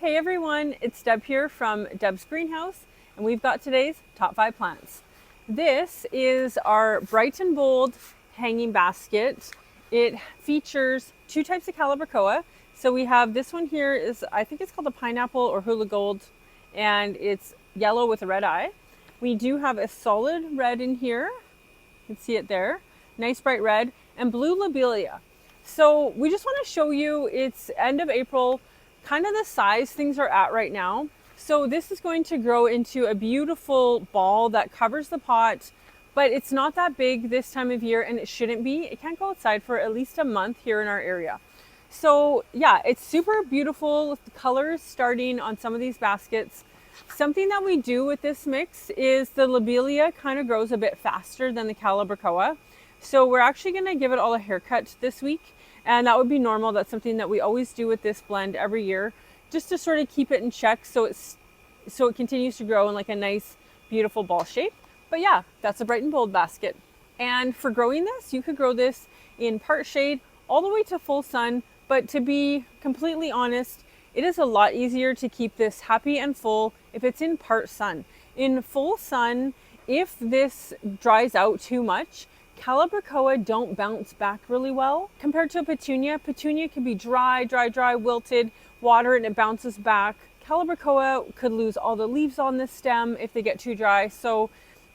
Hey everyone, it's Deb here from Deb's Greenhouse, and we've got today's top 5 plants. This is our bright and bold hanging basket. It features 2 types of Calibrachoa. So we have this one here is, I think it's called a pineapple or hula gold, and it's yellow with a red eye. We do have a solid red in here. You can see it there. Nice bright red, and blue lobelia. So we just want to show you, it's end of April, kind of the size things are at right now. So this is going to grow into a beautiful ball that covers the pot, but it's not that big this time of year, and it shouldn't be. It can't go outside for at least a month here in our area. So yeah, it's super beautiful colors starting on some of these baskets. Something that we do with this mix is the lobelia kind of grows a bit faster than the Calibrachoa. So we're actually going to give it all a haircut this week. And that would be normal. That's something that we always do with this blend every year, just to sort of keep it in check so it continues to grow in like a nice, beautiful ball shape. But yeah, that's a bright and bold basket. And for growing this, you could grow this in part shade all the way to full sun. But to be completely honest, it is a lot easier to keep this happy and full if it's in part sun. In full sun, if this dries out too much, Calibrachoa don't bounce back really well compared to a petunia. Petunia can be dry, wilted, water, and it bounces back. Calibrachoa could lose all the leaves on this stem if they get too dry. So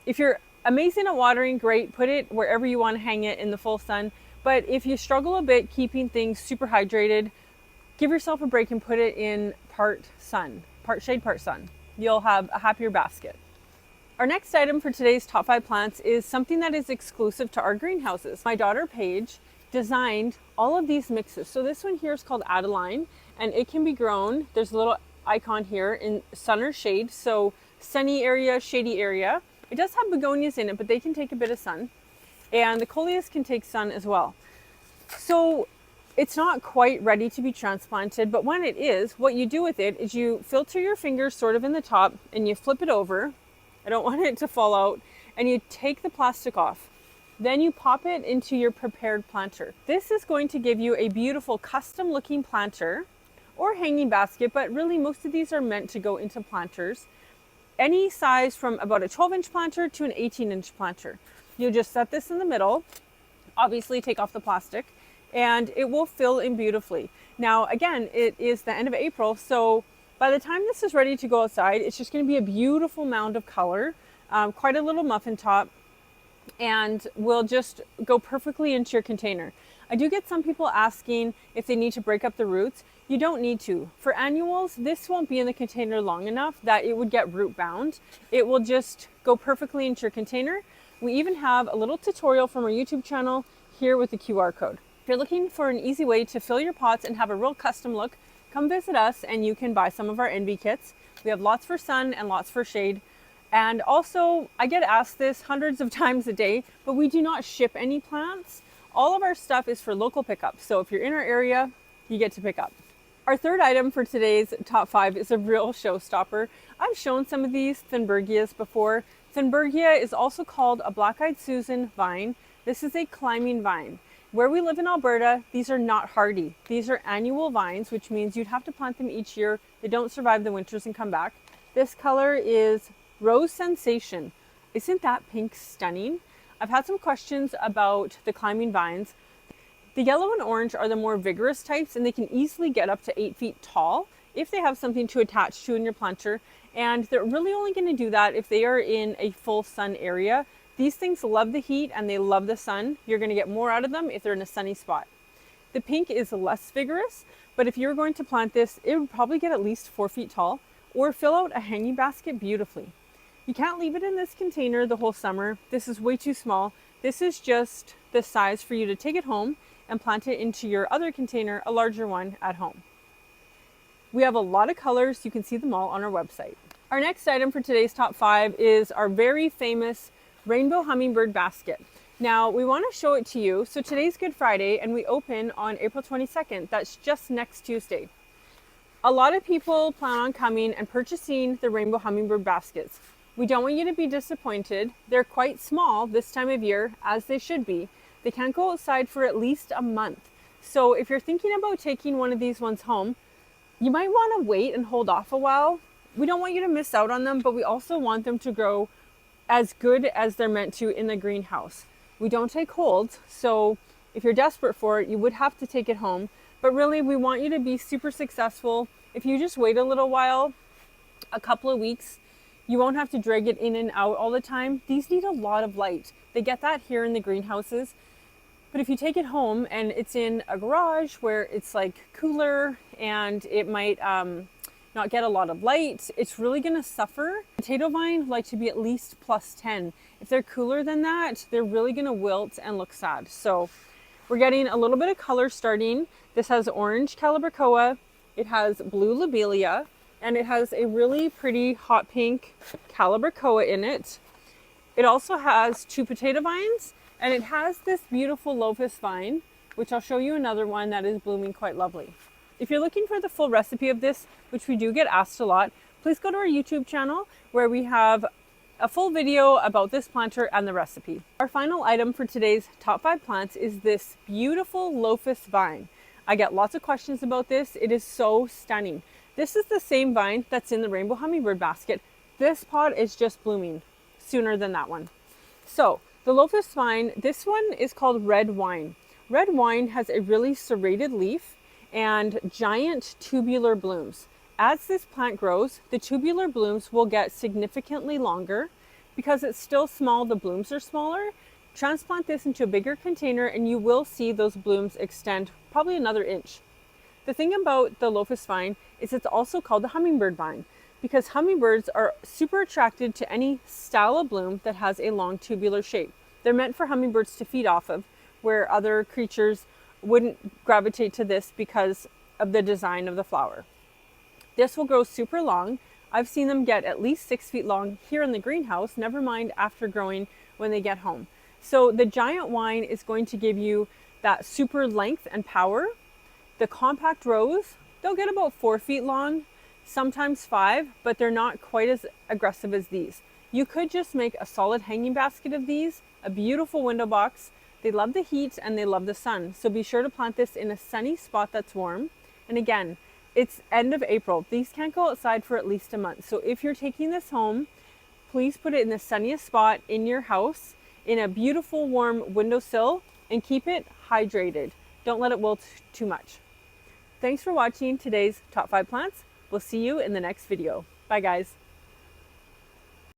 if you're amazing at watering, great, put it wherever you want to hang it in the full sun. But if you struggle a bit keeping things super hydrated, give yourself a break and put it in part sun, part shade, part sun. You'll have a happier basket. Our next item for today's top 5 plants is something that is exclusive to our greenhouses. My daughter Paige designed all of these mixes. So this one here is called Adaline, and it can be grown. There's a little icon here in sun or shade. So sunny area, shady area. It does have begonias in it, but they can take a bit of sun. And the coleus can take sun as well. So it's not quite ready to be transplanted, but when it is, what you do with it is you filter your fingers sort of in the top and you flip it over. I don't want it to fall out. And you take the plastic off. Then you pop it into your prepared planter. This is going to give you a beautiful custom looking planter or hanging basket, but really most of these are meant to go into planters. Any size from about a 12-inch planter to an 18-inch planter. You just set this in the middle, obviously take off the plastic, and it will fill in beautifully. Now, again, it is the end of April, so by the time this is ready to go outside, it's just going to be a beautiful mound of color, quite a little muffin top, and will just go perfectly into your container. I do get some people asking if they need to break up the roots. You don't need to. For annuals, this won't be in the container long enough that it would get root bound. It will just go perfectly into your container. We even have a little tutorial from our YouTube channel here with the QR code. If you're looking for an easy way to fill your pots and have a real custom look, come visit us and you can buy some of our Envee kits. We have lots for sun and lots for shade. And also, I get asked this hundreds of times a day, but we do not ship any plants. All of our stuff is for local pickup. So if you're in our area, you get to pick up. Our third item for today's top 5 is a real showstopper. I've shown some of these Thunbergias before. Thunbergia is also called a black-eyed Susan vine. This is a climbing vine. Where we live in Alberta, these are not hardy. These are annual vines, which means you'd have to plant them each year. They don't survive the winters and come back. This color is Rose Sensation. Isn't that pink stunning? I've had some questions about the climbing vines. The yellow and orange are the more vigorous types, and they can easily get up to 8 feet tall if they have something to attach to in your planter. And they're really only going to do that if they are in a full sun area. These things love the heat and they love the sun. You're going to get more out of them if they're in a sunny spot. The pink is less vigorous, but if you're going to plant this, it would probably get at least 4 feet tall or fill out a hanging basket beautifully. You can't leave it in this container the whole summer. This is way too small. This is just the size for you to take it home and plant it into your other container, a larger one at home. We have a lot of colors. You can see them all on our website. Our next item for today's top 5 is our very famous Rainbow Hummingbird basket. Now we want to show it to you. So today's Good Friday and we open on April 22nd. That's just next Tuesday. A lot of people plan on coming and purchasing the Rainbow Hummingbird baskets. We don't want you to be disappointed. They're quite small this time of year, as they should be. They can't go outside for at least a month. So if you're thinking about taking one of these ones home, You might want to wait and hold off a while. We don't want you to miss out on them, but we also want them to grow as good as they're meant to in the greenhouse. We don't take hold, so if you're desperate for it, you would have to take it home. But really, we want you to be super successful. If you just wait a little while, a couple of weeks, you won't have to drag it in and out all the time. These need a lot of light. They get that here in the greenhouses. But if you take it home and it's in a garage where it's like cooler and it might not get a lot of light, it's really going to suffer. Potato vine like to be at least plus 10. If they're cooler than that, they're really going to wilt and look sad. So we're getting a little bit of color starting. This has orange calibrachoa, it has blue lobelia, and it has a really pretty hot pink calibrachoa in it. It also has 2 potato vines, and it has this beautiful Lofos vine, which I'll show you another one that is blooming quite lovely. If you're looking for the full recipe of this, which we do get asked a lot, please go to our YouTube channel where we have a full video about this planter and the recipe. Our final item for today's top 5 plants is this beautiful Lofos vine. I get lots of questions about this. It is so stunning. This is the same vine that's in the rainbow hummingbird basket. This pod is just blooming sooner than that one. So the Lofos vine, this one is called red wine. Red wine has a really serrated leaf and giant tubular blooms. As this plant grows, the tubular blooms will get significantly longer. Because it's still small, the blooms are smaller. Transplant this into a bigger container and you will see those blooms extend probably another inch. The thing about the Lofos vine is it's also called the hummingbird vine because hummingbirds are super attracted to any style of bloom that has a long tubular shape. They're meant for hummingbirds to feed off of, where other creatures wouldn't gravitate to this because of the design of the flower. This will grow super long. I've seen them get at least 6 feet long here in the greenhouse, never mind after growing when they get home. So the giant wine is going to give you that super length and power. The compact rose, they'll get about 4 feet long, sometimes 5, but they're not quite as aggressive as these. You could just make a solid hanging basket of these, a beautiful window box. They love the heat and they love the sun. So be sure to plant this in a sunny spot that's warm. And again, it's end of April. These can't go outside for at least a month. So if you're taking this home, please put it in the sunniest spot in your house, in a beautiful warm windowsill, and keep it hydrated. Don't let it wilt too much. Thanks for watching today's top 5 plants. We'll see you in the next video. Bye guys.